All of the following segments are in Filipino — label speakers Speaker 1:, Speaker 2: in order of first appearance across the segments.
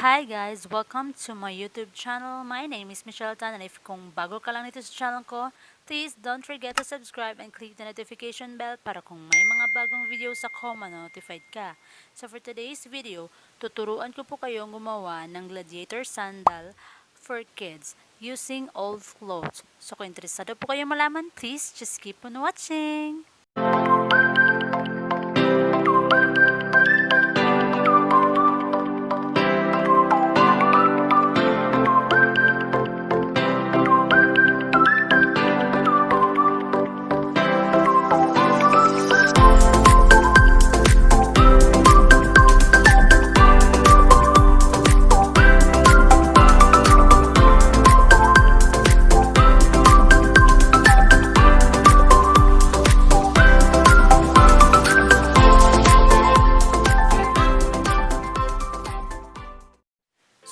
Speaker 1: Hi guys! Welcome to my YouTube channel. My name is Michelle Tan, and if kung bago ka lang nito sa channel ko, please don't forget to subscribe and click the notification bell para kung may mga bagong videos ako, ma-notified ka. So for today's video, tuturuan ko po kayong gumawa ng gladiator sandal for kids using old clothes. So kung interesado po kayong malaman, please just keep on watching!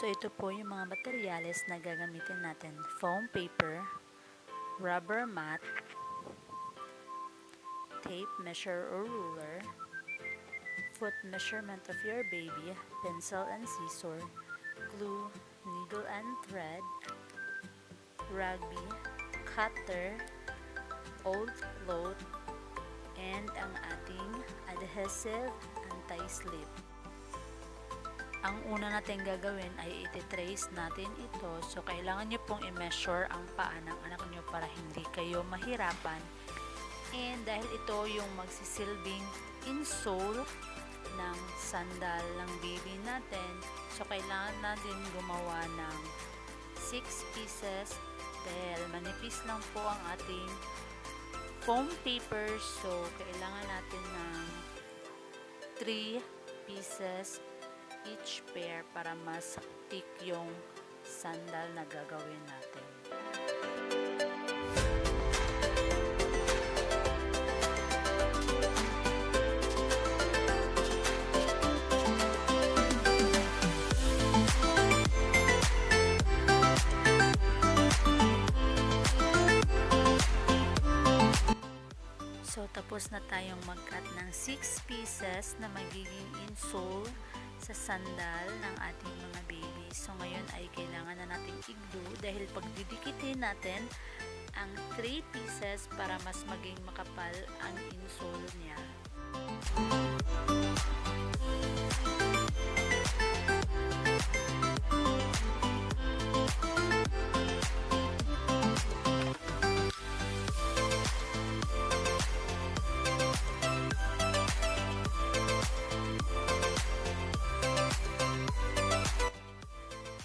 Speaker 1: So ito po yung mga materyales na gagamitin natin. Foam paper, rubber mat, tape measure or ruler, foot measurement of your baby, pencil and scissor, glue, needle and thread, rugby, cutter, old cloth, and ang ating adhesive anti-slip. Ang una natin gagawin ay iti-trace natin ito. So, kailangan nyo pong i-measure ang paa ng anak nyo para hindi kayo mahirapan. And dahil ito yung magsisilbing insole ng sandal ng baby natin, so kailangan natin gumawa ng 6 pieces dahil manipis lang po ang ating foam paper. So, kailangan natin ng 3 pieces each pair para mas thick yung sandal na gagawin natin. So, tapos na tayong mag-cut ng 6 pieces na magiging insole sa sandal ng ating mga baby. So, ngayon ay kailangan na natin i-glue dahil pag didikitin natin ang 3 pieces para mas maging makapal ang insole niya.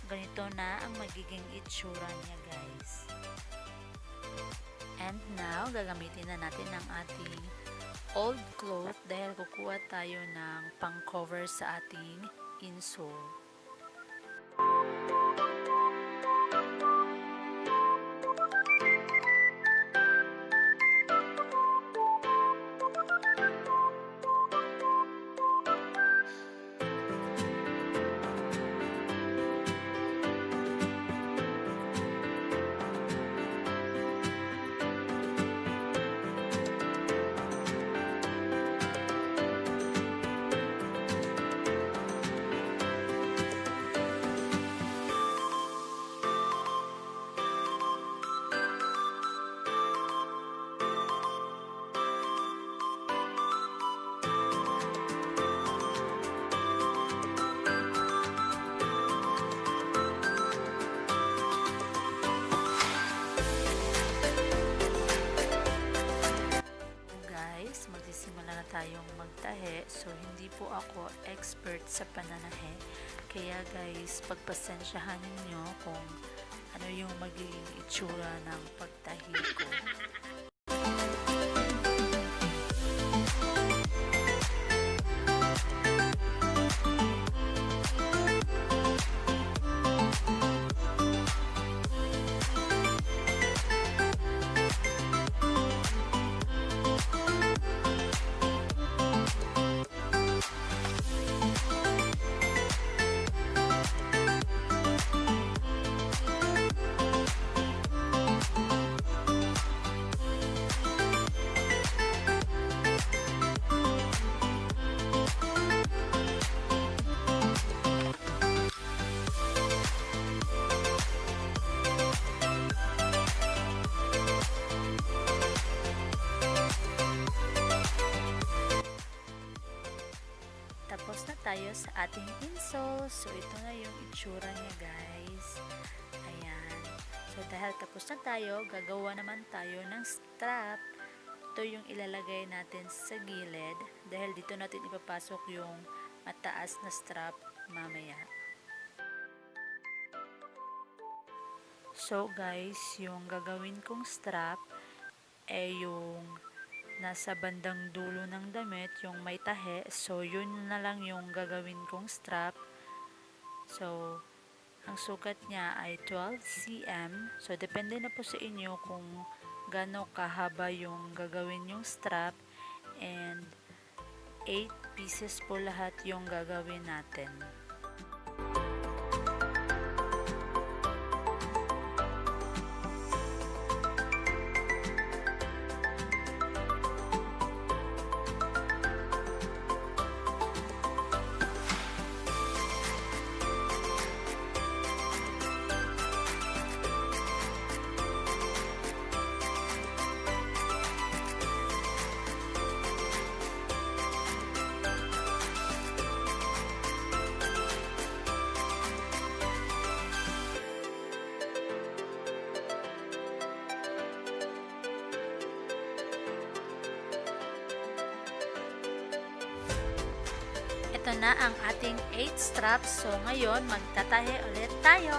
Speaker 1: Ganito na ang magiging itsura niya, guys. And now, gagamitin na natin ang ating old cloth dahil kukuha tayo ng pang-cover sa ating insole. Tayong magtahe. So, hindi po ako expert sa pananahe. Kaya guys, pagpasensyahan ninyo kung ano yung magiging itsura ng pagtahi ko. ating insole. So, ito na yung itsura niya, guys. Ayan. So, dahil tapos na tayo, gagawa naman tayo ng strap. Ito yung ilalagay natin sa gilid dahil dito natin ipapasok yung mataas na strap mamaya. So, guys, yung gagawin kong strap ay yung nasa bandang dulo ng damit, yung may tahe. So, yun na lang yung gagawin kong strap. So, ang sukat niya ay 12 cm. So, depende na po sa inyo kung gaano kahaba yung gagawin yung strap. And 8 pieces po lahat yung gagawin natin. Ito na ang ating 8 straps. So, ngayon, magtatahe ulit tayo.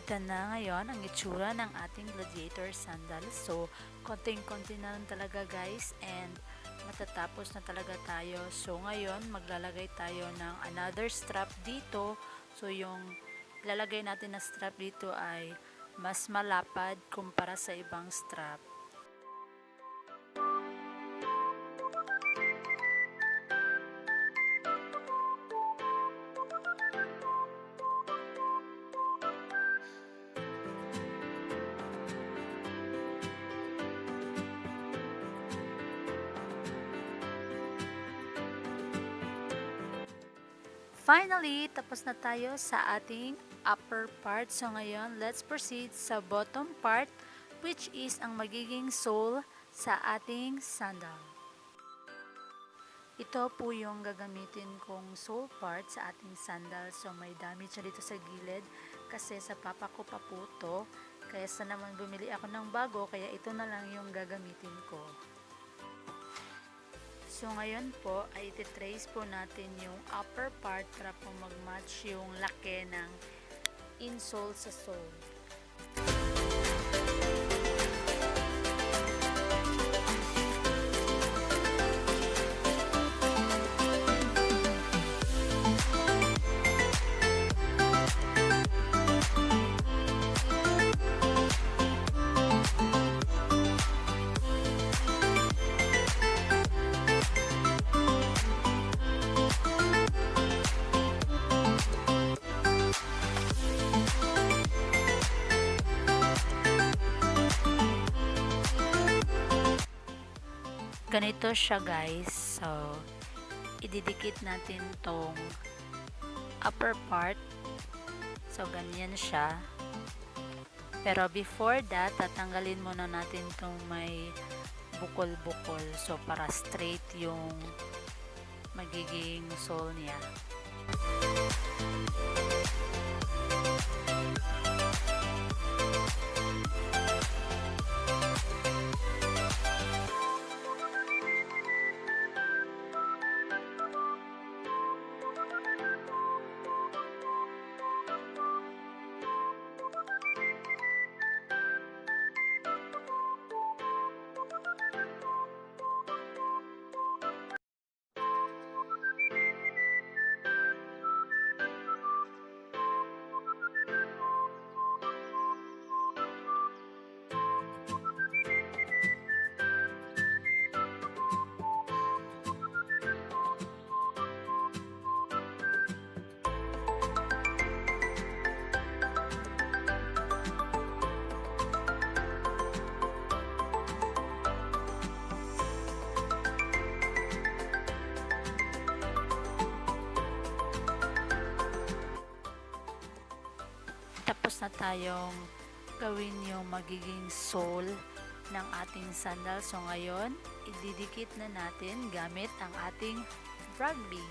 Speaker 1: Ito na ngayon ang itsura ng ating gladiator sandal. So, konting-konti na lang talaga, guys, and matatapos na talaga tayo. So, ngayon maglalagay tayo ng another strap dito. So, yung ilalagay natin na strap dito ay mas malapad kumpara sa ibang strap. Finally, tapos na tayo sa ating upper part. So ngayon, let's proceed sa bottom part, which is ang magiging sole sa ating sandal. Ito po yung gagamitin kong sole part sa ating sandal. So may damage na dito sa gilid kasi sa papa ko pa po to. Kaya sa naman bumili ako ng bago, kaya ito na lang yung gagamitin ko. So, ngayon po ay ititrace po natin yung upper part para po mag-match yung laki ng insole sa sole. Ganito siya, guys. So, ididikit natin tong upper part. So, ganyan siya. Pero before that, tatanggalin muna natin tong may bukol-bukol. So, para straight yung magiging sole niya. tapos na tayong gawin yung magiging sole ng ating sandal. So ngayon, ididikit na natin gamit ang ating rugby.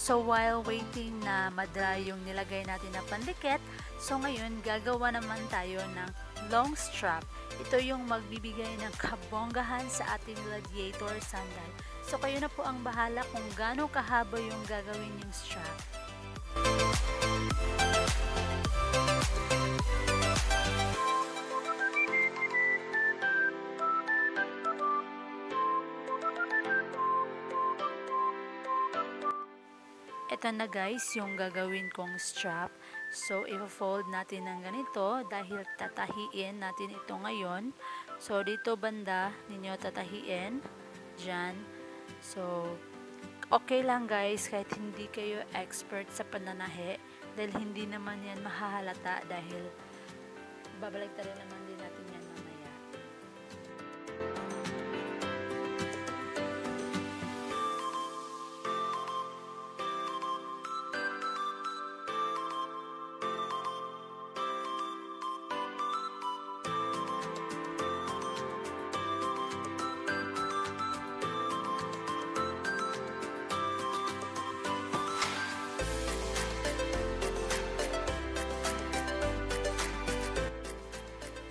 Speaker 1: So while waiting na madry yung nilagay natin na pandikit, so ngayon gagawa naman tayo ng long strap. Ito yung magbibigay ng kabonggahan sa ating gladiator sandal. So kayo na po ang bahala kung gaano kahaba yung gagawin yung strap. Ito na guys yung gagawin kong strap. So i-fold natin ng ganito dahil tatahiin natin ito ngayon. So dito banda ninyo tatahiin dyan. So okay lang guys kahit hindi kayo expert sa pananahe dahil hindi naman yan mahahalata dahil babalik rin naman din natin yan mamaya.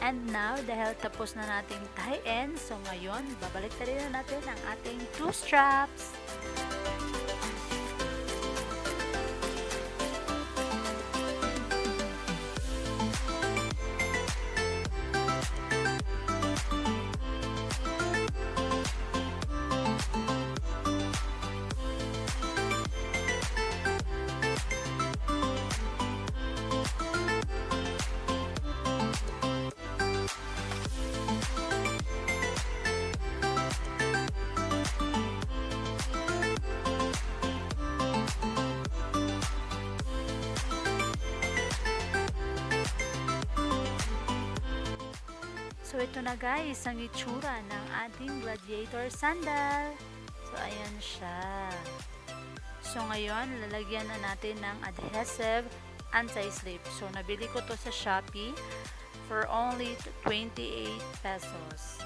Speaker 1: And now, dahil tapos na nating tie-in, so ngayon, babalik na natin ang ating 2 straps. So ito na guys, ang itsura ng ating gladiator sandal. So ayan siya. So ngayon, lalagyan na natin ng adhesive anti-slip. So nabili ko to sa Shopee for only 28 pesos.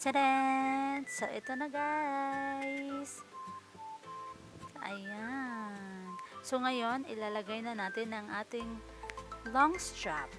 Speaker 1: Tadaan! So, ito na guys. Ayan. So, ngayon, ilalagay na natin ang ating long strap.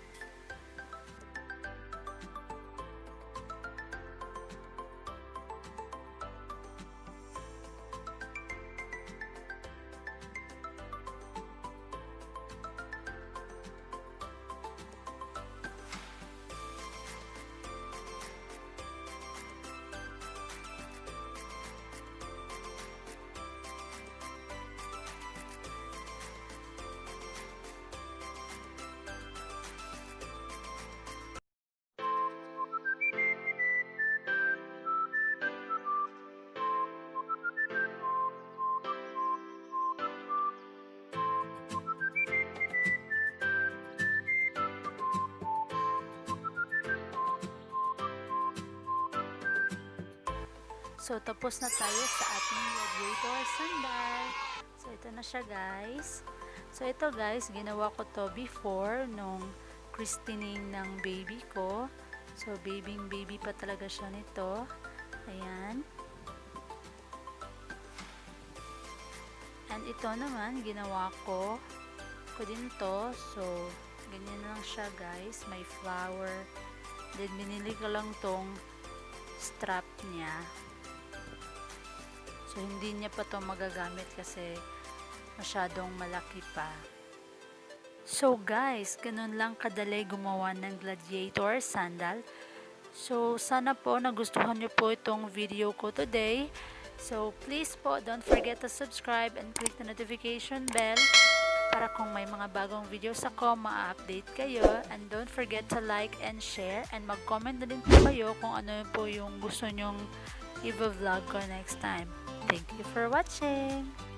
Speaker 1: So, tapos na tayo sa ating gladiator sandal. So, ito na siya guys. So, ito guys, ginawa ko to before nung christening ng baby ko. So, baby pa talaga siya nito. Ayan. And ito naman, ginawa ko din to. So, ganyan lang siya guys. May flower. Then, binili ko lang tong strap niya. So, hindi niya pa to magagamit kasi masyadong malaki pa. So, guys, ganun lang kadali gumawa ng gladiator sandal. So, sana po nagustuhan niyo po itong video ko today. So, please po, don't forget to subscribe and click the notification bell para kung may mga bagong videos ako, ma-update kayo. And don't forget to like and share. And mag-comment na din po kayo kung ano po yung gusto nyong i-vlog ko next time. Thank you for watching!